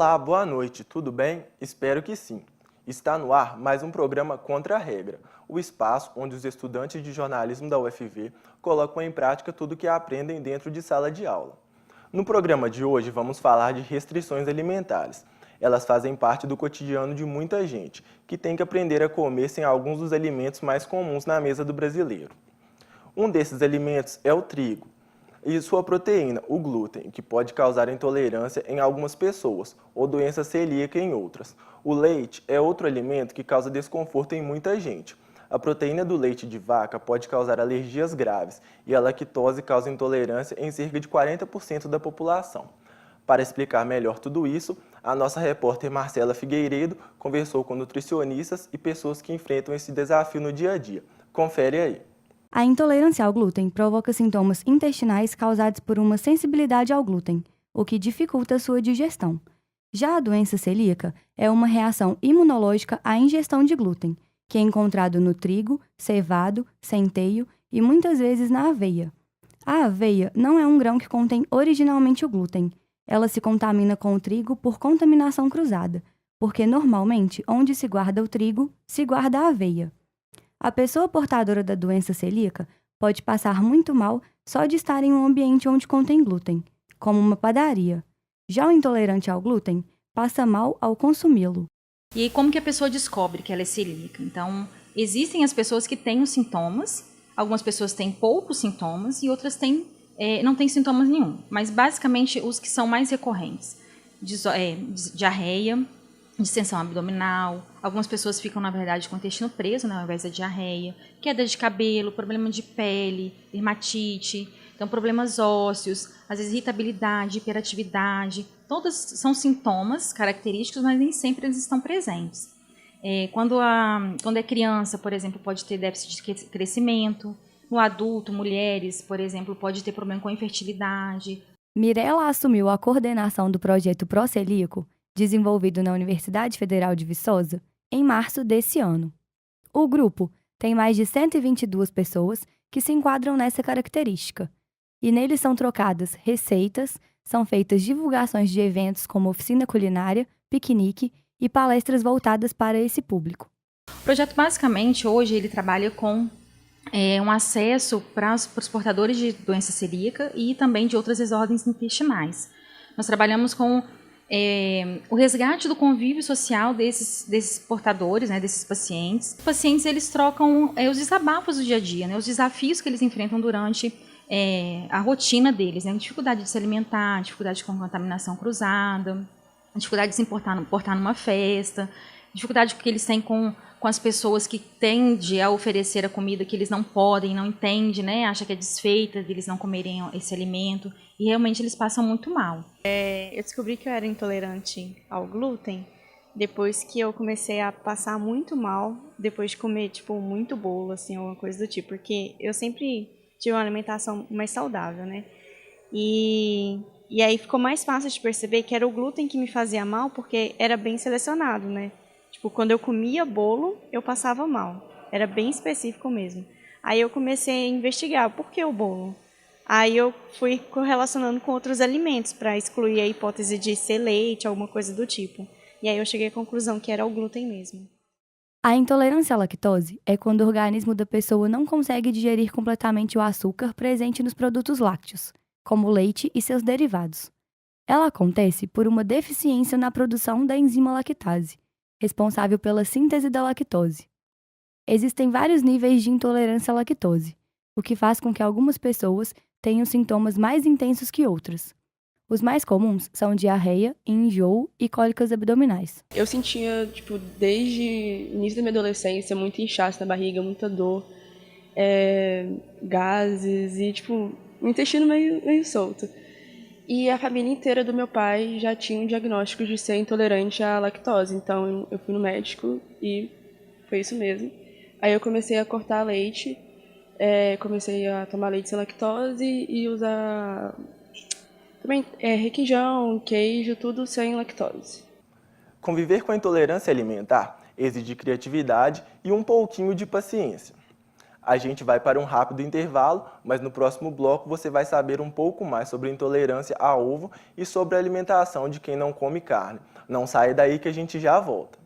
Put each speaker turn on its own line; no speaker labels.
Olá, boa noite, tudo bem? Espero que sim. Está no ar mais um programa Contra a Regra, o espaço onde os estudantes de jornalismo da UFV colocam em prática tudo o que aprendem dentro de sala de aula. No programa de hoje vamos falar de restrições alimentares. Elas fazem parte do cotidiano de muita gente, que tem que aprender a comer sem alguns dos alimentos mais comuns na mesa do brasileiro. Um desses alimentos é o trigo e sua proteína, o glúten, que pode causar intolerância em algumas pessoas ou doença celíaca em outras. O leite é outro alimento que causa desconforto em muita gente. A proteína do leite de vaca pode causar alergias graves e a lactose causa intolerância em cerca de 40% da população. Para explicar melhor tudo isso, a nossa repórter Marcela Figueiredo conversou com nutricionistas e pessoas que enfrentam esse desafio no dia a dia. Confere aí.
A intolerância ao glúten provoca sintomas intestinais causados por uma sensibilidade ao glúten, o que dificulta sua digestão. Já a doença celíaca é uma reação imunológica à ingestão de glúten, que é encontrado no trigo, cevado, centeio e muitas vezes na aveia. A aveia não é um grão que contém originalmente o glúten. Ela se contamina com o trigo por contaminação cruzada, porque normalmente onde se guarda o trigo, se guarda a aveia. A pessoa portadora da doença celíaca pode passar muito mal só de estar em um ambiente onde contém glúten, como uma padaria. Já o intolerante ao glúten passa mal ao consumi-lo.
E aí, como que a pessoa descobre que ela é celíaca? Então, existem as pessoas que têm os sintomas, algumas pessoas têm poucos sintomas e outras não têm sintomas nenhum. Mas, basicamente, os que são mais recorrentes, diarreia, distensão abdominal, algumas pessoas ficam, na verdade, com o intestino preso, né, ao invés da diarreia, queda de cabelo, problema de pele, dermatite, então problemas ósseos, às vezes irritabilidade, hiperatividade, todos são sintomas característicos, mas nem sempre eles estão presentes. Quando é criança, por exemplo, pode ter déficit de crescimento, no adulto, mulheres, por exemplo, pode ter problema com infertilidade.
Mirella assumiu a coordenação do projeto Procelíaco, desenvolvido na Universidade Federal de Viçosa, em março desse ano. O grupo tem mais de 122 pessoas que se enquadram nessa característica, e neles são trocadas receitas, são feitas divulgações de eventos como oficina culinária, piquenique e palestras voltadas para esse público.
O projeto, basicamente, hoje, ele trabalha com um acesso para os portadores de doença celíaca e também de outras desordens intestinais. Nós trabalhamos com o resgate do convívio social desses portadores, né, desses pacientes. Os pacientes, eles trocam os desabafos do dia a dia, né, os desafios que eles enfrentam durante a rotina deles, né, dificuldade de se alimentar, dificuldade com contaminação cruzada, dificuldade de se portar numa festa, dificuldade que eles têm com as pessoas que tendem a oferecer a comida que eles não podem, não entendem, né? Acha que é desfeita de eles não comerem esse alimento, e realmente eles passam muito mal.
Eu descobri que eu era intolerante ao glúten depois que eu comecei a passar muito mal, depois de comer, tipo, muito bolo, assim, alguma coisa do tipo, porque eu sempre tive uma alimentação mais saudável, né? E aí ficou mais fácil de perceber que era o glúten que me fazia mal, porque era bem selecionado, né? Tipo, quando eu comia bolo, eu passava mal. Era bem específico mesmo. Aí eu comecei a investigar por que o bolo. Aí eu fui correlacionando com outros alimentos para excluir a hipótese de ser leite, alguma coisa do tipo. E aí eu cheguei à conclusão que era o glúten mesmo.
A intolerância à lactose é quando o organismo da pessoa não consegue digerir completamente o açúcar presente nos produtos lácteos, como o leite e seus derivados. Ela acontece por uma deficiência na produção da enzima lactase, responsável pela síntese da lactose. Existem vários níveis de intolerância à lactose, o que faz com que algumas pessoas tenham sintomas mais intensos que outras. Os mais comuns são diarreia, enjoo e cólicas abdominais.
Eu sentia, desde o início da minha adolescência, muito inchaço na barriga, muita dor, gases e, o intestino meio solto. E a família inteira do meu pai já tinha um diagnóstico de ser intolerante à lactose. Então, eu fui no médico e foi isso mesmo. Aí eu comecei a cortar leite, comecei a tomar leite sem lactose e usar também requeijão, queijo, tudo sem lactose.
Conviver com a intolerância alimentar exige criatividade e um pouquinho de paciência. A gente vai para um rápido intervalo, mas no próximo bloco você vai saber um pouco mais sobre intolerância a ovo e sobre a alimentação de quem não come carne. Não saia daí que a gente já volta.